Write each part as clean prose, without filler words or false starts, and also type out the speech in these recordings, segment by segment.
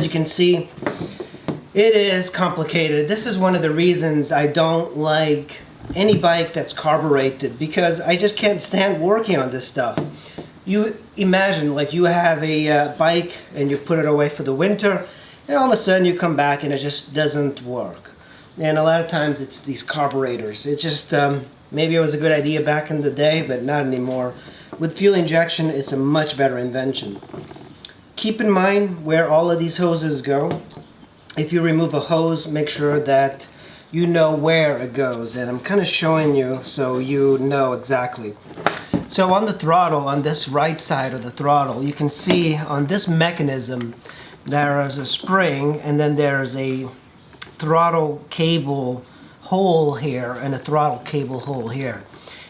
As you can see, it is complicated. This is one of the reasons I don't like any bike that's carbureted, because I just can't stand working on this stuff. You imagine, like, you have a bike and you put it away for the winter, and all of a sudden you come back and it just doesn't work. And a lot of times it's these carburetors. It's just, maybe it was a good idea back in the day, but not anymore. With fuel injection, it's a much better invention. Keep in mind where all of these hoses go. If you remove a hose, make sure that you know where it goes. And I'm kind of showing you so you know exactly. So on the throttle, on this right side of the throttle, you can see on this mechanism, there is a spring, and then there's a throttle cable hole here and a throttle cable hole here.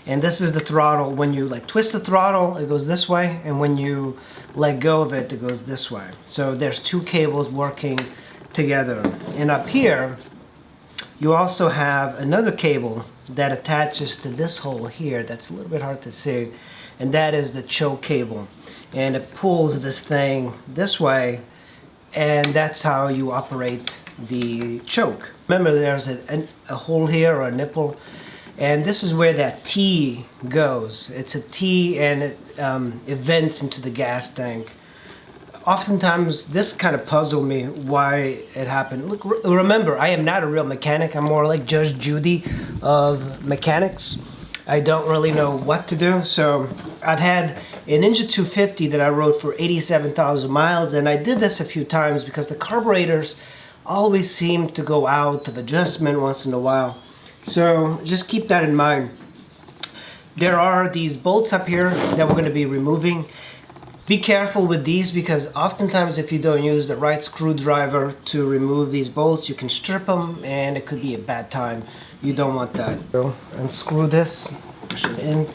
And this is the throttle. When you like twist the throttle, it goes this way, and when you let go of it, it goes this way. So there's two cables working together. And up here, you also have another cable that attaches to this hole here. That's a little bit hard to see. And that is the choke cable. And it pulls this thing this way, and that's how you operate the choke. Remember, there's a hole here, or a nipple, and this is where that T goes. It's a T, and it vents into the gas tank. Oftentimes, this kind of puzzled me why it happened. Look, remember, I am not a real mechanic. I'm more like Judge Judy of mechanics. I don't really know what to do. So I've had a Ninja 250 that I rode for 87,000 miles, and I did this a few times because the carburetors always seem to go out of adjustment once in a while. So just keep that in mind. There are these bolts up here that we're going to be removing. Be careful with these, because oftentimes if you don't use the right screwdriver to remove these bolts, you can strip them and it could be a bad time. You don't want that. So unscrew this, push it in,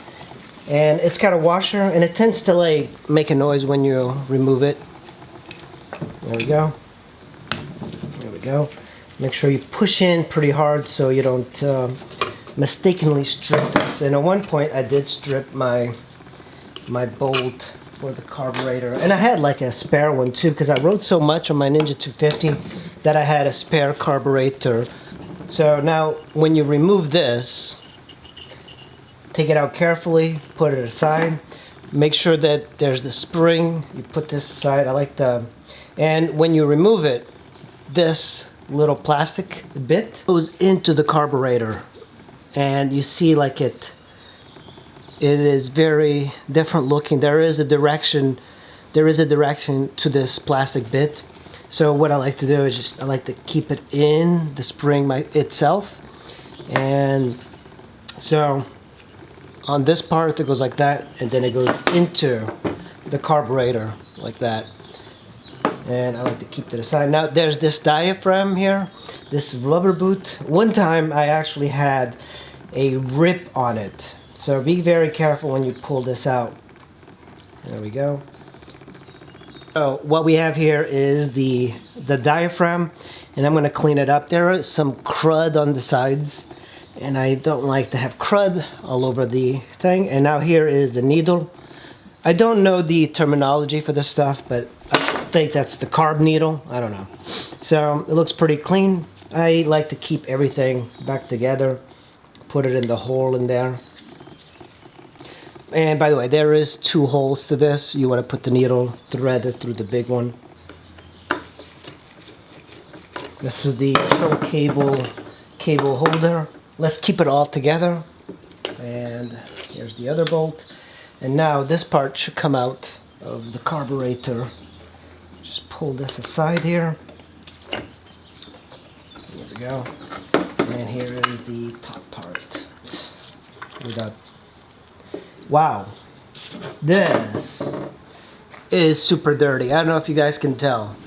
and it's got a washer, and it tends to like make a noise when you remove it. There we go. There we go. Make sure you push in pretty hard so you don't mistakenly strip this. And at one point I did strip my bolt for the carburetor, and I had like a spare one too, because I rode so much on my Ninja 250 that I had a spare carburetor. So now when you remove this, take it out carefully, put it aside, make sure that there's the spring, you put this aside. I like the, and when you remove it, this little plastic bit goes into the carburetor, and you see like it is very different looking. There is a direction to this plastic bit. So what I like to do is I like to keep it in the spring itself. And so on this part, it goes like that, and then it goes into the carburetor like that. And I like to keep to the side. Now there's this diaphragm here, this rubber boot. One time I actually had a rip on it. So be very careful when you pull this out. There we go. So what we have here is the diaphragm, and I'm going to clean it up. There is some crud on the sides, and I don't like to have crud all over the thing. And now here is the needle. I don't know the terminology for this stuff, but I think that's the carb needle. I don't know. So it looks pretty clean. I like to keep everything back together, put it in the hole in there. And by the way, there is two holes to this. You want to put the needle, thread it through the big one. This is the choke cable holder. Let's keep it all together. And here's the other bolt. And now this part should come out of the carburetor. Just pull this aside here. There we go. And here is the top part. Without. Wow, this is super dirty. I don't know if you guys can tell.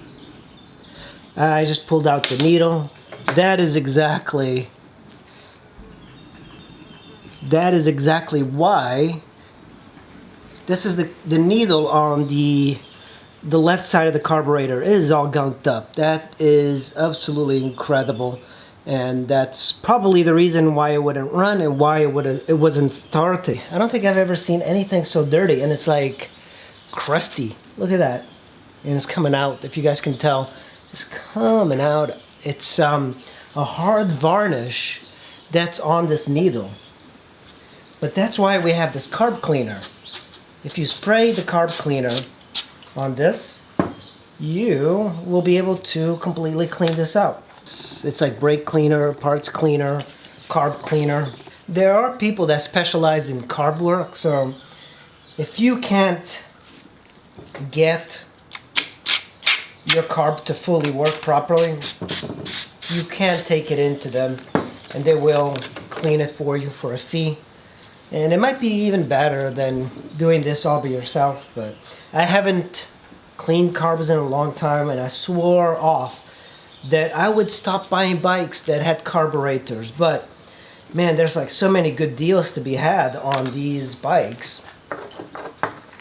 I just pulled out the needle. That is exactly why this is the needle on the left side of the carburetor is all gunked up. That is absolutely incredible. And that's probably the reason why it wouldn't run and why it wasn't starting. I don't think I've ever seen anything so dirty, and it's like crusty. Look at that. And it's coming out, if you guys can tell. just coming out. It's a hard varnish that's on this needle. But that's why we have this carb cleaner. If you spray the carb cleaner on this, you will be able to completely clean this out. It's like brake cleaner, parts cleaner, carb cleaner. There are people that specialize in carb work, so if you can't get your carb to fully work properly, you can take it into them and they will clean it for you for a fee. And it might be even better than doing this all by yourself, but I haven't cleaned carbs in a long time, and I swore off that I would stop buying bikes that had carburetors. But man, there's like so many good deals to be had on these bikes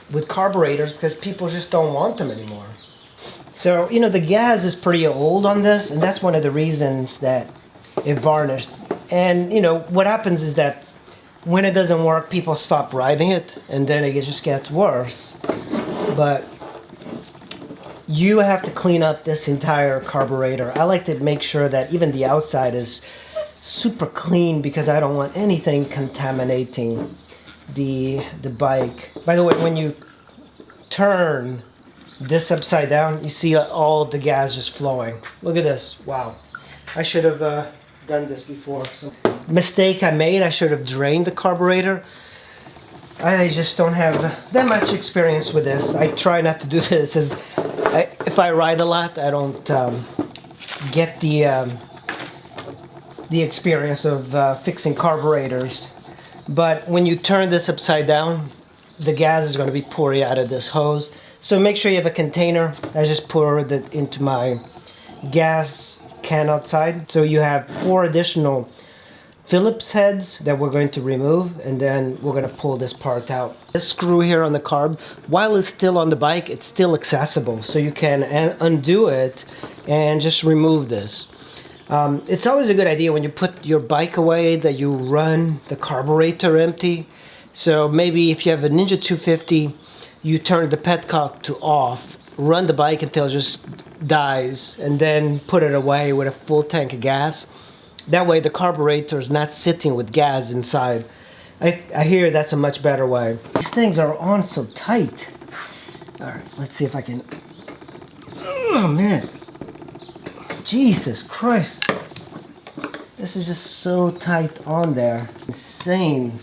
with carburetors because people just don't want them anymore. So, you know, the gas is pretty old on this, and that's one of the reasons that it varnished. And, you know, what happens is that when it doesn't work, people stop riding it, and then it just gets worse. But you have to clean up this entire carburetor. I like to make sure that even the outside is super clean because I don't want anything contaminating the bike. By the way, when you turn this upside down, you see all the gas just flowing. Look at this. Wow. I should have done this before. So, mistake I made, I should have drained the carburetor. I just don't have that much experience with this. I try not to do this as if I ride a lot, I don't get the experience of fixing carburetors. But when you turn this upside down, the gas is going to be pouring out of this hose. So make sure you have a container. I just poured it into my gas can outside. So you have 4 additional Phillips heads that we're going to remove, and then we're going to pull this part out. This screw here on the carb, while it's still on the bike, it's still accessible, so you can undo it and just remove this. It's always a good idea when you put your bike away that you run the carburetor empty. So maybe if you have a Ninja 250, you turn the petcock to off, run the bike until it just dies, and then put it away with a full tank of gas. That way the carburetor is not sitting with gas inside. I hear that's a much better way. These things are on so tight. Alright, let's see if I can... Oh man. Jesus Christ. This is just so tight on there. Insane.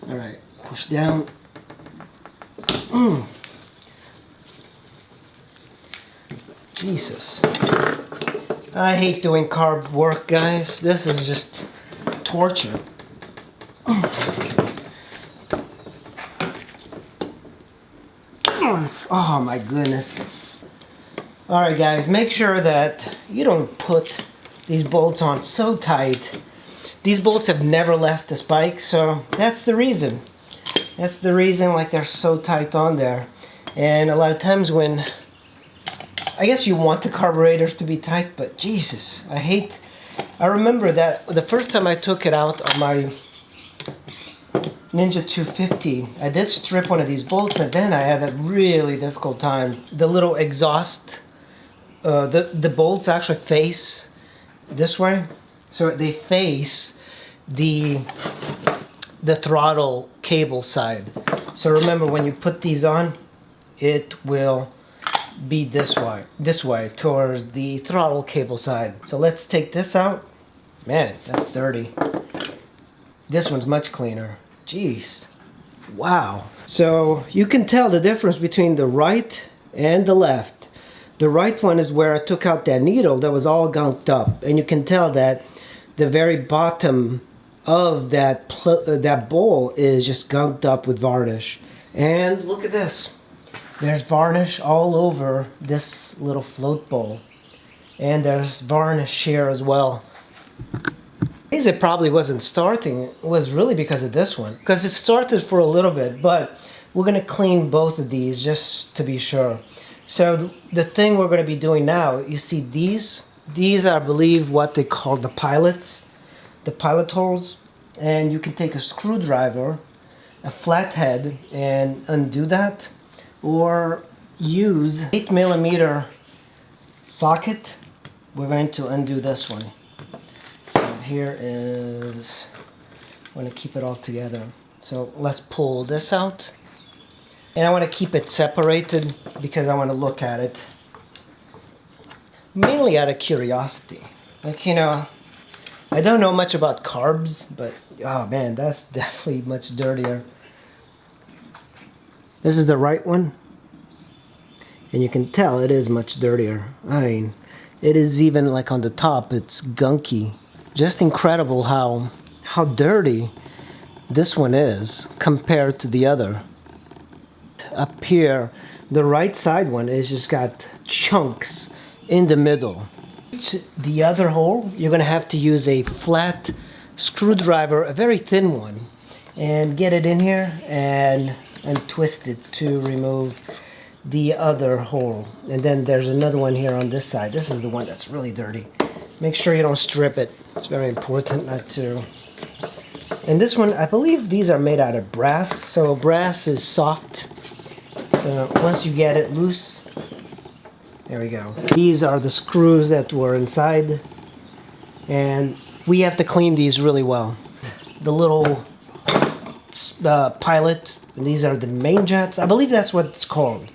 Alright, push down. Jesus. I hate doing carb work, guys. This is just torture. Oh my goodness. Alright guys, make sure that you don't put these bolts on so tight. These bolts have never left this bike, so that's the reason. That's the reason, like, they're so tight on there. And a lot of times when I guess you want the carburetors to be tight, but Jesus, I remember that the first time I took it out on my Ninja 250, I did strip one of these bolts, and then I had a really difficult time. The little exhaust, the bolts actually face this way, so they face the throttle cable side. So remember, when you put these on, it will be this way towards the throttle cable side. So let's take this out. Man, that's dirty. This one's much cleaner. Jeez. Wow. So you can tell the difference between the right and the left. The right one is where I took out that needle that was all gunked up, and you can tell that the very bottom of that bowl is just gunked up with varnish. And look at this. There's varnish all over this little float bowl. And there's varnish here as well. It probably wasn't starting. It was really because of this one. Because it started for a little bit, but we're going to clean both of these just to be sure. So the thing we're going to be doing now, you see these are, I believe, what they call the pilots. The pilot holes. And you can take a screwdriver, a flathead, and undo that. Or use 8mm socket, we're going to undo this one. So here is, I want to keep it all together. So let's pull this out. And I want to keep it separated because I want to look at it. Mainly out of curiosity. Like, you know, I don't know much about carbs, but oh man, that's definitely much dirtier. This is the right one. And you can tell it is much dirtier. I mean, it is even like on the top, it's gunky. Just incredible how dirty this one is compared to the other. Up here, the right side one is just got chunks in the middle. The other hole, you're gonna have to use a flat screwdriver, a very thin one, and get it in here and twist it to remove the other hole. And then there's another one here on this side. This is the one that's really dirty. Make sure you don't strip it. It's very important not to. And this one, I believe these are made out of brass. So brass is soft. So once you get it loose, there we go. These are the screws that were inside. And we have to clean these really well. The little pilot, and these are the main jets. I believe that's what it's called.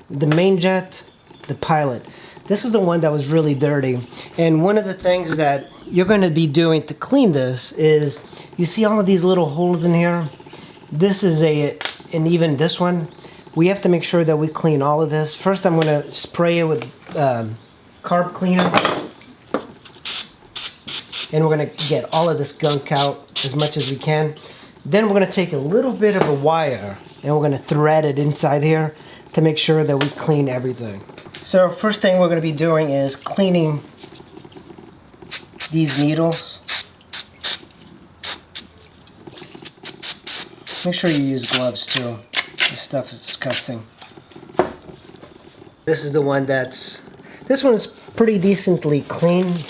The main jet, the pilot. This is the one that was really dirty. And one of the things that you're going to be doing to clean this is, you see all of these little holes in here? This is and even this one, we have to make sure that we clean all of this. First, I'm going to spray it with carb cleaner. And we're going to get all of this gunk out as much as we can. Then we're going to take a little bit of a wire and we're going to thread it inside here to make sure that we clean everything. So first thing we're going to be doing is cleaning these needles. Make sure you use gloves too. This stuff is disgusting. This is the one this one is pretty decently clean,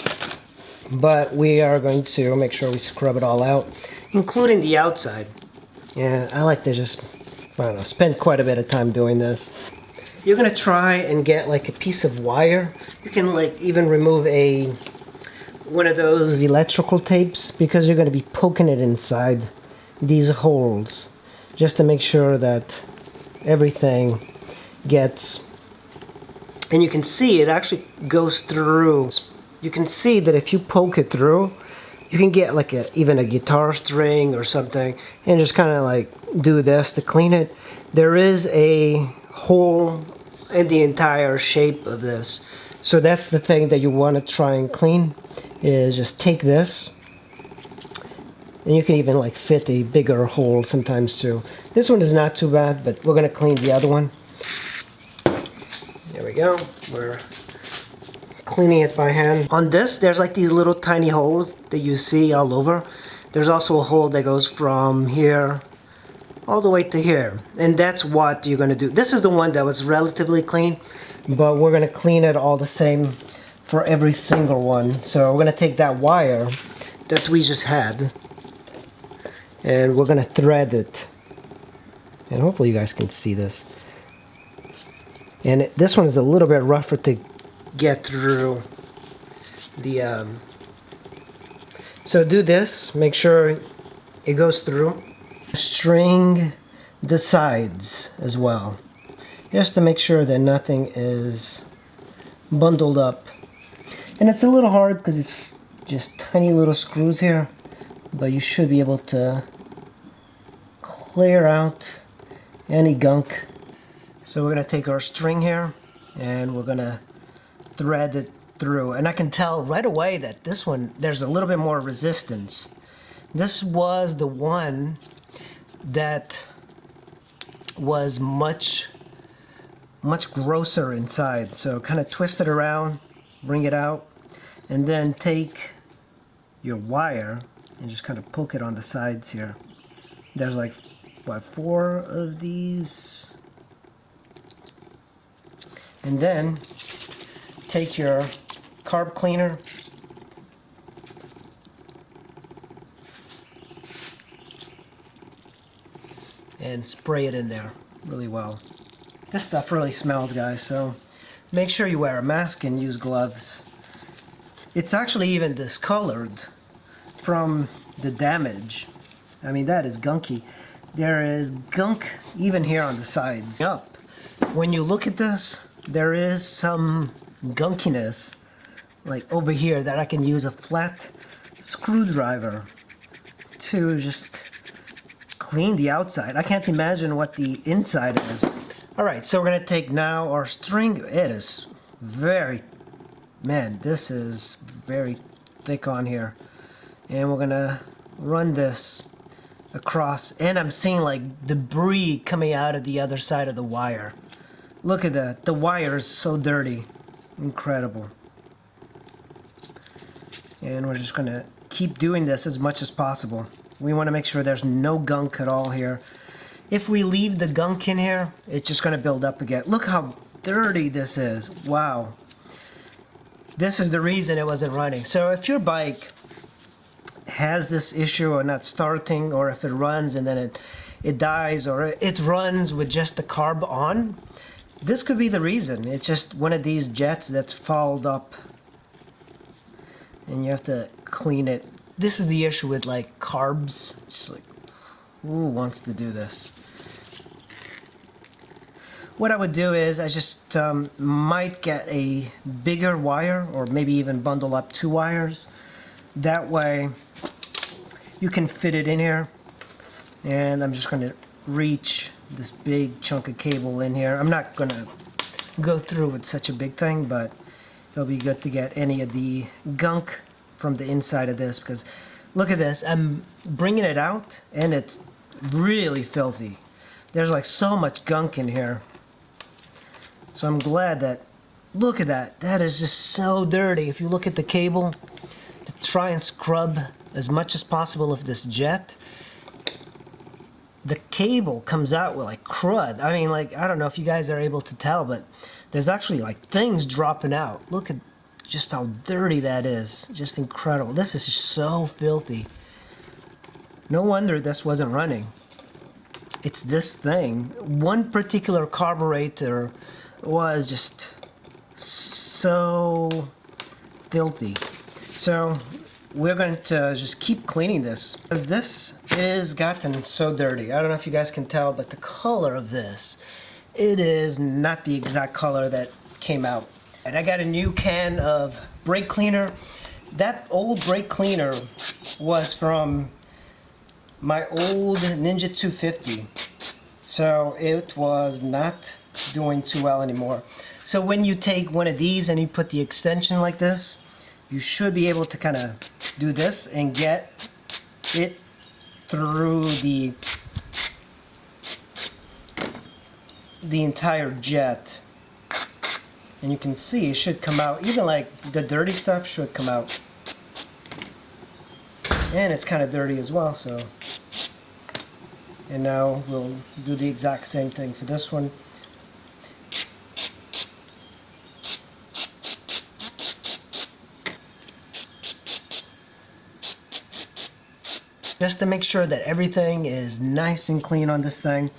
but we are going to make sure we scrub it all out, including the outside. Yeah, I like to just, I don't know, spend quite a bit of time doing this. You're gonna try and get like a piece of wire. You can like even remove one of those electrical tapes, because you're gonna be poking it inside these holes just to make sure that everything gets, and you can see it actually goes through. You can see that if you poke it through, you can get like even a guitar string or something and just kind of like do this to clean it. There is a hole in the entire shape of this. So that's the thing that you want to try and clean, is just take this. And you can even like fit a bigger hole sometimes too. This one is not too bad, but we're going to clean the other one. There we go. We're cleaning it by hand. On this, there's like these little tiny holes that you see all over. There's also a hole that goes from here all the way to here, and that's what you're going to do. This is the one that was relatively clean, but we're going to clean it all the same for every single one. So we're going to take that wire that we just had and we're going to thread it, and hopefully you guys can see this. And this one is a little bit rougher to get through the so do this, make sure it goes through. String the sides as well, just to make sure that nothing is bundled up. And it's a little hard because it's just tiny little screws here, but you should be able to clear out any gunk. So we're going to take our string here and we're going to thread it through, and I can tell right away that this one, there's a little bit more resistance. This was the one that was much grosser inside. So kind of twist it around, bring it out, and then take your wire and just kind of poke it on the sides here. There's like, what, 4 of these? And then take your carb cleaner and spray it in there really well. This stuff really smells, guys, so make sure you wear a mask and use gloves. It's actually even discolored from the damage. I mean, that is gunky. There is gunk even here on the sides. Up. When you look at this, there is some gunkiness like over here that I can use a flat screwdriver to just clean the outside. I can't imagine what the inside is. Alright, so we're gonna take now our string. It is very, man, this is very thick on here. And we're gonna run this across, and I'm seeing like debris coming out of the other side of the wire. Look at that, the wire is so dirty. Incredible. And we're just gonna keep doing this as much as possible. We want to make sure there's no gunk at all here. If we leave the gunk in here, it's just gonna build up again. Look how dirty this is. Wow. This is the reason it wasn't running. So if your bike has this issue or not starting, or if it runs and then it dies, or it runs with just the carb on, this could be the reason. It's just one of these jets that's fouled up and you have to clean it. This is the issue with like carbs. Just like, who wants to do this? What I would do is I just might get a bigger wire, or maybe even bundle up 2 wires. That way you can fit it in here. And I'm just going to reach this big chunk of cable in here. I'm not going to go through with such a big thing, but it'll be good to get any of the gunk from the inside of this, because look at this. I'm bringing it out and it's really filthy. There's like so much gunk in here. So I'm glad that, look at that. That is just so dirty. If you look at the cable, to try and scrub as much as possible of this jet, the cable comes out with like crud. I mean, like, I don't know if you guys are able to tell, but there's actually like things dropping out. Look at just how dirty that is. Just incredible. This is just so filthy. No wonder this wasn't running. It's this thing. One particular carburetor was just so filthy. So we're going to just keep cleaning this, because this is gotten so dirty. I don't know if you guys can tell, but the color of this, it is not the exact color that came out. And I got a new can of brake cleaner. That old brake cleaner was from my old Ninja 250. So it was not doing too well anymore. So when you take one of these and you put the extension like this, you should be able to kind of do this and get it through the entire jet. And you can see it should come out, even like the dirty stuff should come out. And it's kind of dirty as well, so. And now we'll do the exact same thing for this one. Just to make sure that everything is nice and clean on this thing.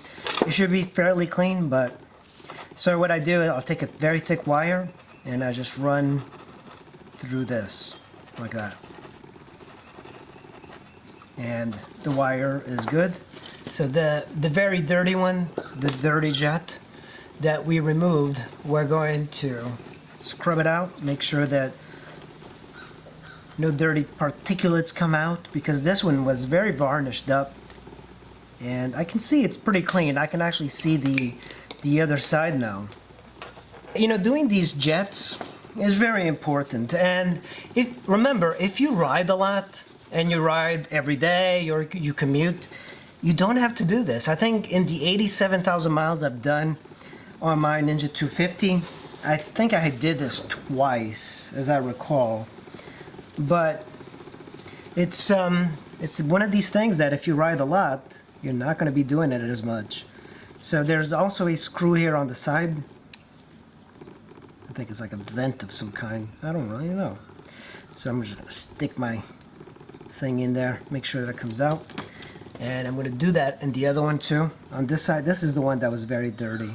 It should be fairly clean, but so what I do is I'll take a very thick wire and I just run through this like that. And the wire is good. So the very dirty one, the dirty jet that we removed, we're going to scrub it out, make sure that no dirty particulates come out, because this one was very varnished up. And I can see it's pretty clean. I can actually see the other side now. You know, doing these jets is very important. And remember, if you ride a lot and you ride every day or you commute, you don't have to do this. I think in the 87,000 miles I've done on my Ninja 250, I think I did this twice, as I recall. But it's one of these things that if you ride a lot, you're not going to be doing it as much. So there's also a screw here on the side. I think it's like a vent of some kind. I don't really know. So I'm just going to stick my thing in there, make sure that it comes out. And I'm going to do that in the other one too. On this side, this is the one that was very dirty.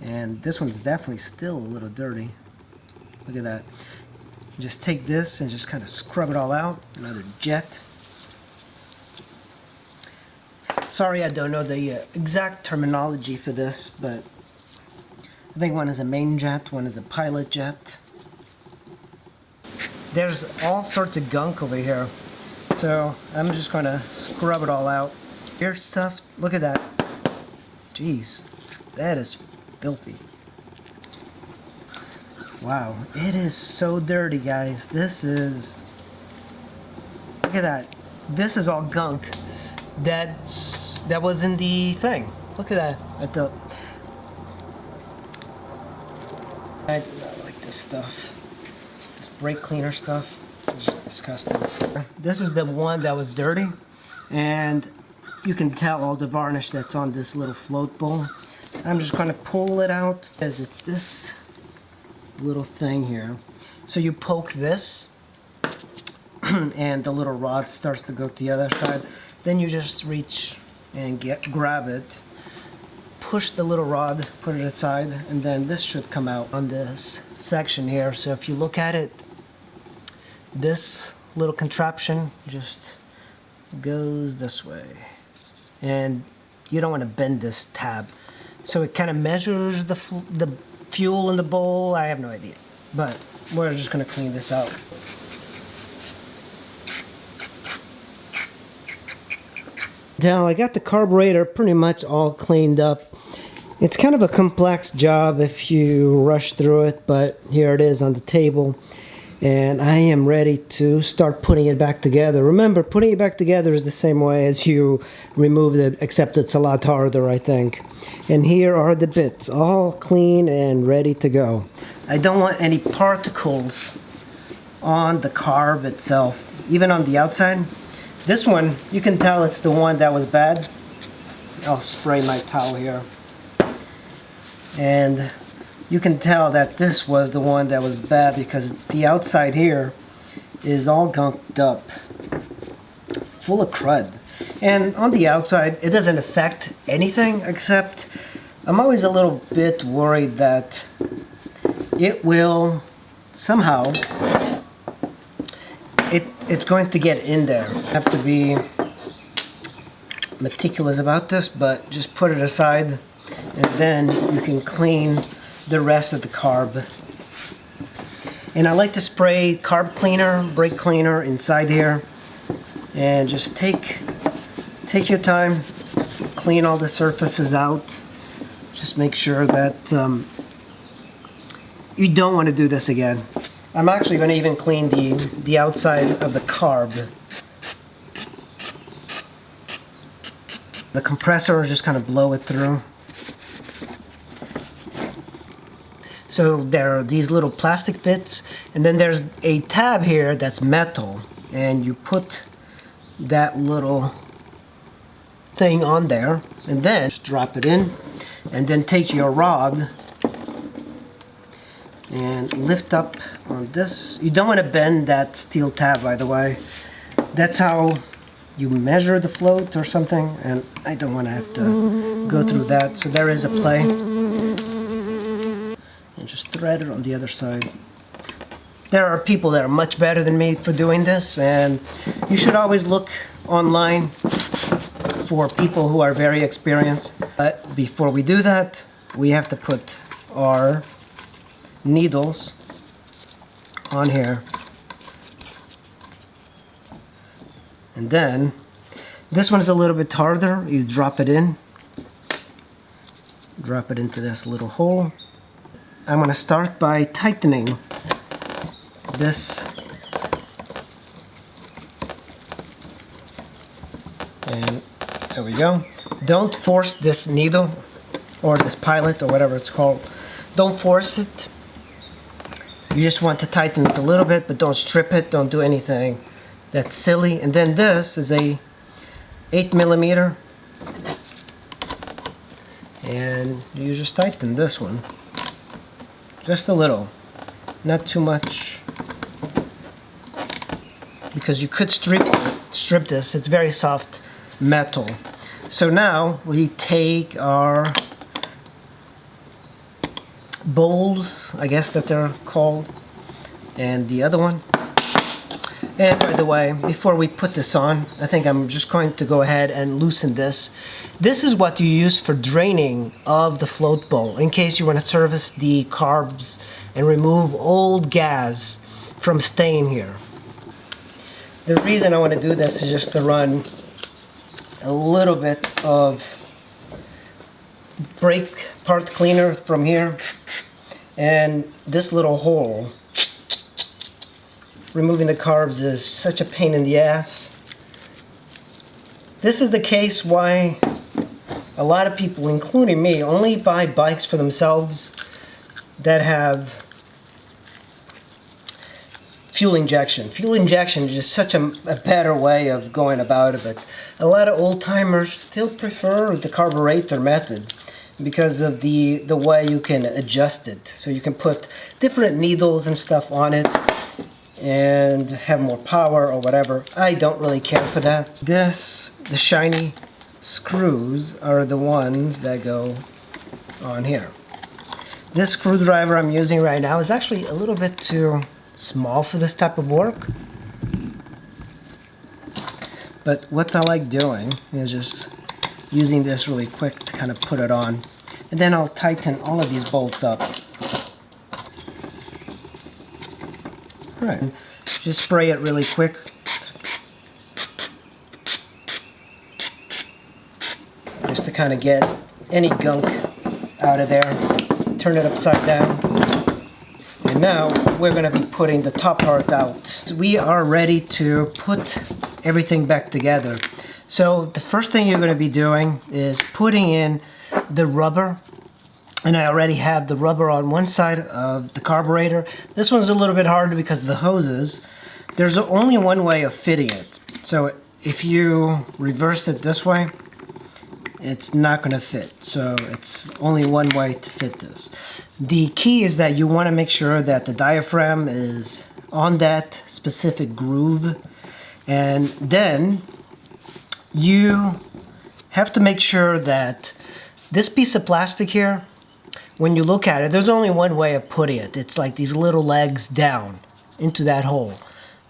And this one's definitely still a little dirty. Look at that. Just take this and just kind of scrub it all out. Another jet. Sorry, I don't know the exact terminology for this, but I think one is a main jet, one is a pilot jet. There's all sorts of gunk over here, so I'm just going to scrub it all out. Here's stuff. Look at that. Jeez, that is filthy. Wow, it is so dirty, guys. This is... Look at that. This is all gunk that was in the thing. Look at that. I do not like this stuff. This brake cleaner stuff is just disgusting. This is the one that was dirty, and you can tell all the varnish that's on this little float bowl. I'm just going to pull it out as it's this little thing here. So you poke this and the little rod starts to go to the other side. Then you just reach and grab it, push the little rod, put it aside, and then this should come out on this section here. So if you look at it, this little contraption just goes this way, and you don't want to bend this tab. So it kind of measures the fuel in the bowl. I have no idea, but we're just going to clean this out. Now I got the carburetor pretty much all cleaned up. It's kind of a complex job if you rush through it, but here it is on the table, and I am ready to start putting it back together. Remember, putting it back together is the same way as you remove it, except it's a lot harder, I think. And here are the bits, all clean and ready to go. I don't want any particles on the carb itself, even on the outside. This one, you can tell it's the one that was bad. I'll spray my towel here. And you can tell that this was the one that was bad because the outside here is all gunked up, full of crud. And on the outside, it doesn't affect anything, except I'm always a little bit worried that it will somehow, it's going to get in there. I have to be meticulous about this, but just put it aside, and then you can clean the rest of the carb. And I like to spray carb cleaner, brake cleaner inside here, and just take your time, clean all the surfaces out. Just make sure that you don't want to do this again. I'm actually going to even clean the outside of the carb. The compressor, just kind of blow it through. So there are these little plastic bits, and then there's a tab here that's metal, and you put that little thing on there, and then just drop it in, and then take your rod and lift up on this. You don't want to bend that steel tab, by the way. That's how you measure the float or something, and I don't want to have to go through that. So there is a play. And just thread it on the other side. There are people that are much better than me for doing this, and you should always look online for people who are very experienced. But before we do that, we have to put our needles on here, and then this one is a little bit harder. You drop it into this little hole. I'm going to start by tightening this, and there we go. Don't force this needle or this pilot or whatever it's called. Don't force it. You just want to tighten it a little bit, but don't strip it. Don't do anything that's silly. And then this is a 8mm, and you just tighten this one just a little, not too much, because you could strip this. It's very soft metal. So now we take our bowls, I guess that they're called, and the other one. And by the way, before we put this on, I think I'm just going to go ahead and loosen this. This is what you use for draining of the float bowl in case you want to service the carbs and remove old gas from staying here. The reason I want to do this is just to run a little bit of brake part cleaner from here, and this little hole. Removing the carbs is such a pain in the ass. This is the case why a lot of people, including me, only buy bikes for themselves that have fuel injection. Fuel injection is just such a better way of going about it, but a lot of old-timers still prefer the carburetor method because of the way you can adjust it. So you can put different needles and stuff on it and have more power or whatever. I don't really care for that. The shiny screws are the ones that go on here. This screwdriver I'm using right now is actually a little bit too small for this type of work. But what I like doing is just using this really quick to kind of put it on. And then I'll tighten all of these bolts up. Right. Just spray it really quick. Just to kind of get any gunk out of there. Turn it upside down. And now we're going to be putting the top part out. So we are ready to put everything back together. So the first thing you're going to be doing is putting in the rubber. And I already have the rubber on one side of the carburetor. This one's a little bit harder because of the hoses. There's only one way of fitting it. So if you reverse it this way, it's not going to fit. So it's only one way to fit this. The key is that you want to make sure that the diaphragm is on that specific groove. And then you have to make sure that this piece of plastic here, when you look at it, there's only one way of putting it. It's like these little legs down into that hole.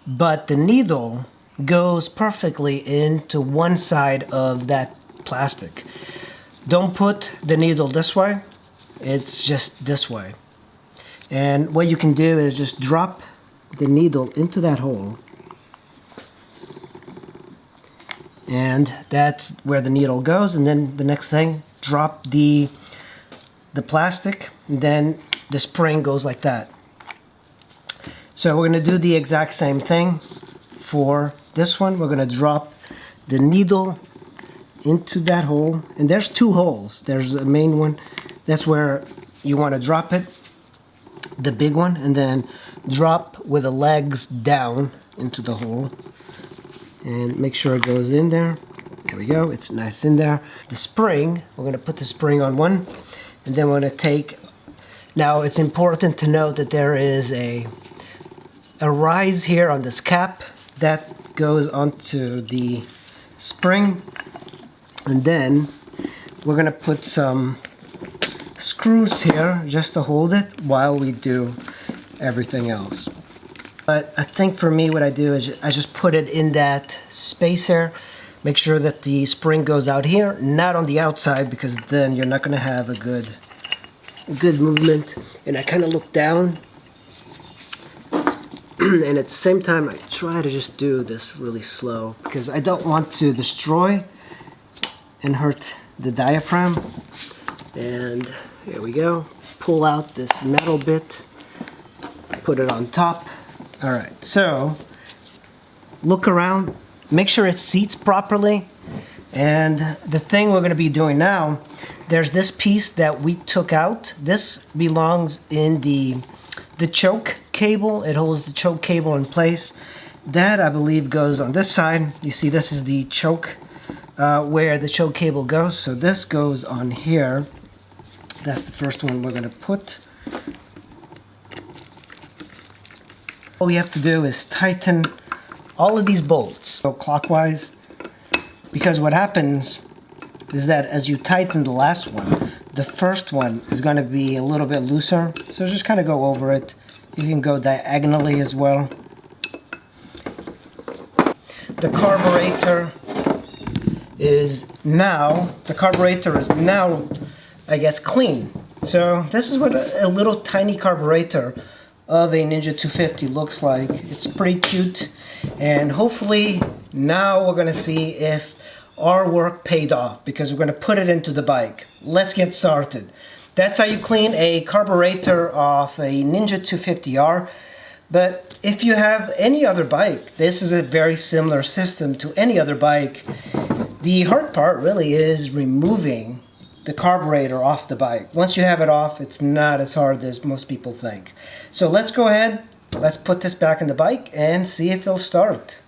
But the needle goes perfectly into one side of that plastic. Don't put the needle this way. It's just this way. And what you can do is just drop the needle into that hole. And that's where the needle goes. And then the next thing, drop the plastic, and then the spring goes like that. So we're going to do the exact same thing for this one. We're going to drop the needle into that hole, and there's two holes. There's a main one, that's where you want to drop it, the big one, and then drop with the legs down into the hole and make sure it goes in there. There we go, it's nice in there. The spring, we're going to put the spring on one. And then we're going to take, now it's important to note that there is a rise here on this cap that goes onto the spring. And then we're going to put some screws here just to hold it while we do everything else. But I think for me what I do is I just put it in that space here. Make sure that the spring goes out here, not on the outside, because then you're not going to have a good movement. And I kind of look down, and at the same time I try to just do this really slow because I don't want to destroy and hurt the diaphragm. And here we go. Pull out this metal bit, put it on top. All right, so look around. Make sure it seats properly. And the thing we're going to be doing now, there's this piece that we took out. This belongs in the choke cable. It holds the choke cable in place. That, I believe, goes on this side. You see, this is the choke, where the choke cable goes. So this goes on here. That's the first one we're going to put. All we have to do is tighten all of these bolts, go clockwise, because what happens is that as you tighten the last one, The first one is going to be a little bit looser, so just kind of go over it. You can go diagonally as well. The carburetor is now, I guess, clean. So this is what a little tiny carburetor of a Ninja 250 looks like. It's pretty cute, and hopefully now we're going to see if our work paid off, because we're going to put it into the bike. Let's get started. That's how you clean a carburetor off a Ninja 250R. But if you have any other bike, this is a very similar system to any other bike. The hard part really is removing the carburetor off the bike. Once you have it off, it's not as hard as most people think. So let's go ahead, let's put this back in the bike and see if it'll start.